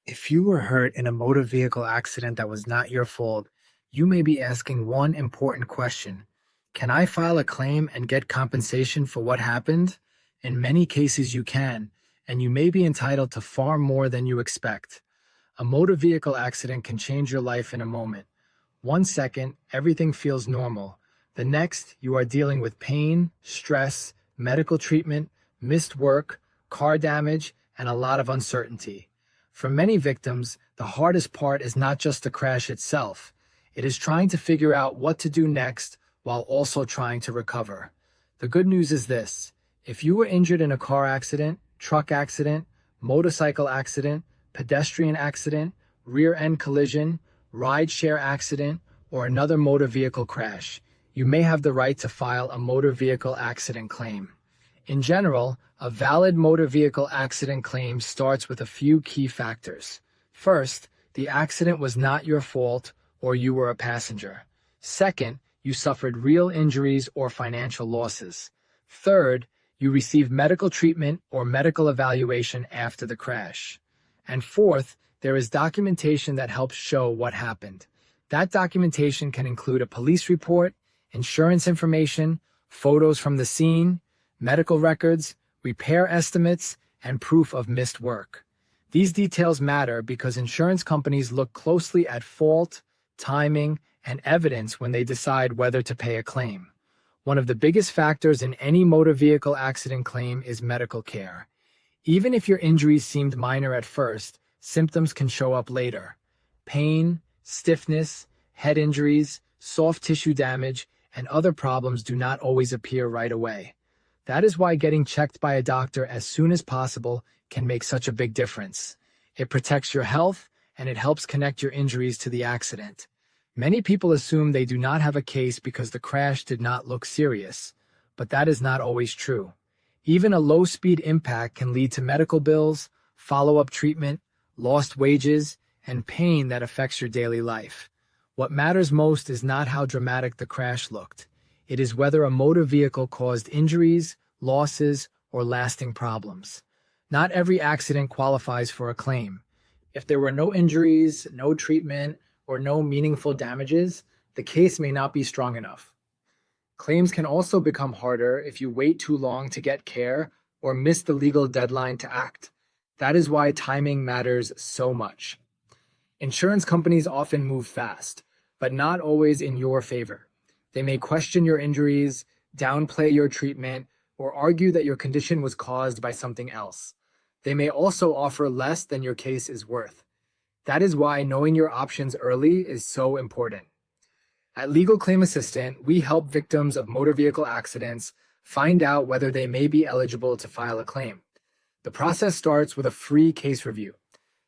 If you were hurt in a motor vehicle accident that was not your fault, you may be asking one important question. Can I file a claim and get compensation for what happened? In many cases, you can, and you may be entitled to far more than you expect. A motor vehicle accident can change your life in a moment. 1 second, everything feels normal. The next, you are dealing with pain, stress, medical treatment, missed work, car damage, and a lot of uncertainty. For many victims, the hardest part is not just the crash itself. It is trying to figure out what to do next while also trying to recover. The good news is this: if you were injured in a car accident, truck accident, motorcycle accident, pedestrian accident, rear-end collision, ride-share accident, or another motor vehicle crash, you may have the right to file a motor vehicle accident claim. In general, a valid motor vehicle accident claim starts with a few key factors. First, the accident was not your fault or you were a passenger. Second, you suffered real injuries or financial losses. Third, you received medical treatment or medical evaluation after the crash. And fourth, there is documentation that helps show what happened. That documentation can include a police report, insurance information, photos from the scene, medical records, repair estimates, and proof of missed work. These details matter because insurance companies look closely at fault, timing, and evidence when they decide whether to pay a claim. One of the biggest factors in any motor vehicle accident claim is medical care. Even if your injuries seemed minor at first, symptoms can show up later. Pain, stiffness, head injuries, soft tissue damage, and other problems do not always appear right away. That is why getting checked by a doctor as soon as possible can make such a big difference. It protects your health, and it helps connect your injuries to the accident. Many people assume they do not have a case because the crash did not look serious, but that is not always true. Even a low-speed impact can lead to medical bills, follow-up treatment, lost wages, and pain that affects your daily life. What matters most is not how dramatic the crash looked. It is whether a motor vehicle caused injuries, losses, or lasting problems. Not every accident qualifies for a claim. If there were no injuries, no treatment, or no meaningful damages, the case may not be strong enough. Claims can also become harder if you wait too long to get care or miss the legal deadline to act. That is why timing matters so much. Insurance companies often move fast, but not always in your favor. They may question your injuries, downplay your treatment, or argue that your condition was caused by something else. They may also offer less than your case is worth. That is why knowing your options early is so important. At Legal Claim Assistant, we help victims of motor vehicle accidents find out whether they may be eligible to file a claim. The process starts with a free case review.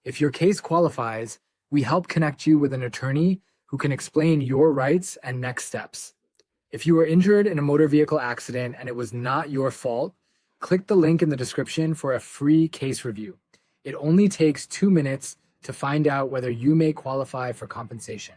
If your case qualifies, we help connect you with an attorney who can explain your rights and next steps. If you were injured in a motor vehicle accident and it was not your fault, click the link in the description for a free case review. It only takes 2 minutes to find out whether you may qualify for compensation.